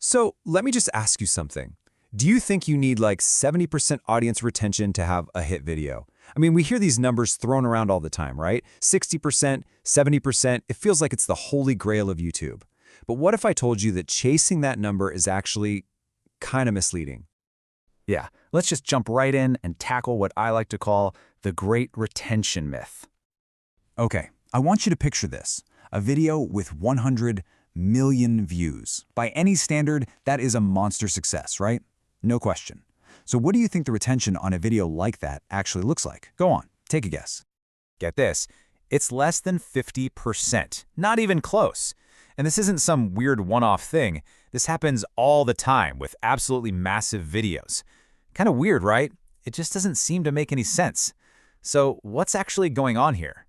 So let me just ask you something. Do you think you need like 70% audience retention to have a hit video? I mean, we hear these numbers thrown around all the time, right? 60%, 70%, it feels like it's the holy grail of YouTube. But what if I told you that chasing that number is actually kind of misleading? Yeah, let's just jump right in and tackle what I like to call the great retention myth. Okay, I want you to picture this. A video with 100 million views. By any standard, that is a monster success, right? No question. So what do you think the retention on a video like that actually looks like? Go on, take a guess. Get this, it's less than 50%, not even close. And this isn't some weird one-off thing. This happens all the time with absolutely massive videos. Kind of weird, right? It just doesn't seem to make any sense. So what's actually going on here?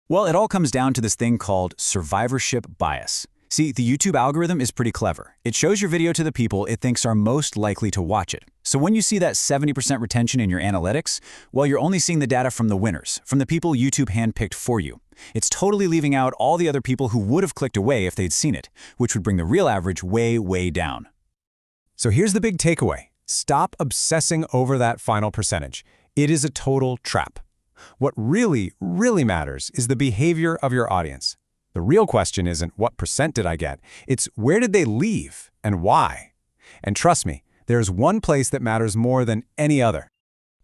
Well, it all comes down to this thing called survivorship bias. See, the YouTube algorithm is pretty clever. It shows your video to the people it thinks are most likely to watch it. So when you see that 70% retention in your analytics, well, you're only seeing the data from the winners, from the people YouTube handpicked for you. It's totally leaving out all the other people who would have clicked away if they'd seen it, which would bring the real average way, way down. So here's the big takeaway. Stop obsessing over that final percentage. It is a total trap. What really, really matters is the behavior of your audience. The real question isn't what percent did I get, it's where did they leave and why? And trust me, there's one place that matters more than any other.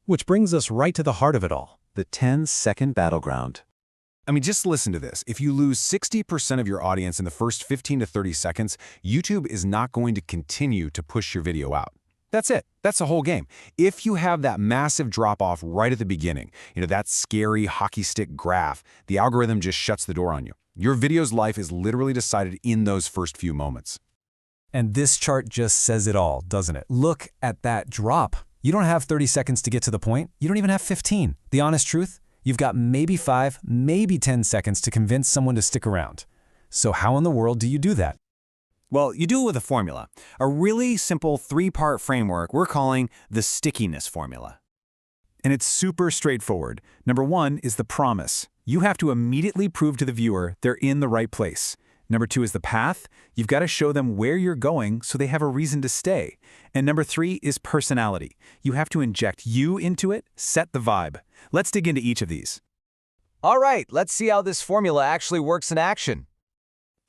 Which brings us right to the heart of it all, the 10-second battleground. I mean, just listen to this. If you lose 60% of your audience in the first 15 to 30 seconds, YouTube is not going to continue to push your video out. That's it. That's the whole game. If you have that massive drop-off right at the beginning, that scary hockey stick graph, the algorithm just shuts the door on you. Your video's life is literally decided in those first few moments. And this chart just says it all, doesn't it? Look at that drop. You don't have 30 seconds to get to the point. You don't even have 15. The honest truth, you've got maybe 5, maybe 10 seconds to convince someone to stick around. So how in the world do you do that? Well, you do it with a formula, a really simple 3-part framework we're calling the Stickiness Formula. And it's super straightforward. Number 1 is the promise. You have to immediately prove to the viewer they're in the right place. Number 2 is the path. You've got to show them where you're going so they have a reason to stay. And number 3 is personality. You have to inject you into it, set the vibe. Let's dig into each of these. All right, let's see how this formula actually works in action.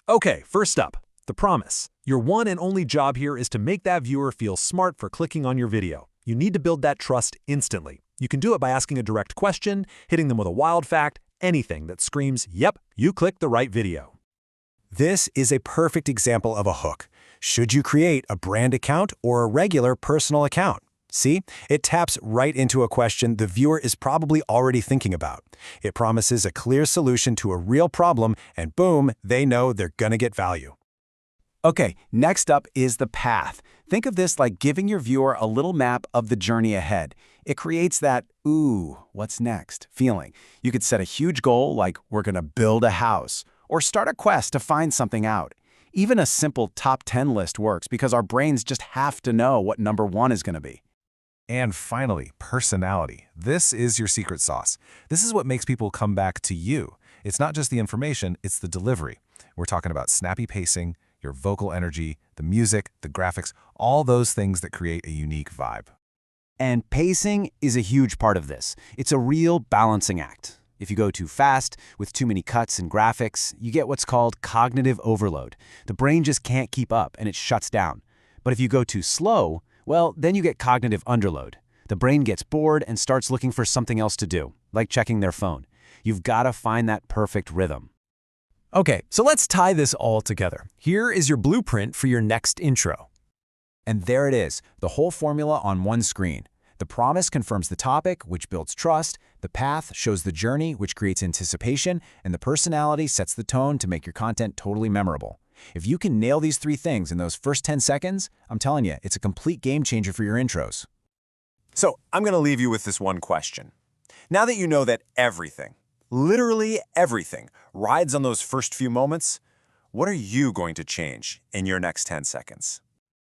Okay, first up, the promise. Your one and only job here is to make that viewer feel smart for clicking on your video. You need to build that trust instantly. You can do it by asking a direct question, hitting them with a wild fact, anything that screams, yep, you clicked the right video. This is a perfect example of a hook. Should you create a brand account or a regular personal account? See, it taps right into a question the viewer is probably already thinking about. It promises a clear solution to a real problem, and boom, they know they're gonna get value. Okay, next up is the path. Think of this like giving your viewer a little map of the journey ahead. It creates that, ooh, what's next feeling. You could set a huge goal like we're gonna build a house, or start a quest to find something out. Even a simple top 10 list works because our brains just have to know what number 1 is gonna be. And finally, personality. This is your secret sauce. This is what makes people come back to you. It's not just the information, it's the delivery. We're talking about snappy pacing, your vocal energy, the music, the graphics, all those things that create a unique vibe. And pacing is a huge part of this. It's a real balancing act. If you go too fast, with too many cuts and graphics, you get what's called cognitive overload. The brain just can't keep up and it shuts down. But if you go too slow, well, then you get cognitive underload. The brain gets bored and starts looking for something else to do, like checking their phone. You've got to find that perfect rhythm. Okay, so let's tie this all together. Here is your blueprint for your next intro. And there it is, the whole formula on one screen. The promise confirms the topic, which builds trust, the path shows the journey, which creates anticipation, and the personality sets the tone to make your content totally memorable. If you can nail these 3 things in those first 10 seconds, I'm telling you, it's a complete game changer for your intros. So I'm going to leave you with this one question. Now that you know that everything, literally everything, rides on those first few moments, what are you going to change in your next 10 seconds?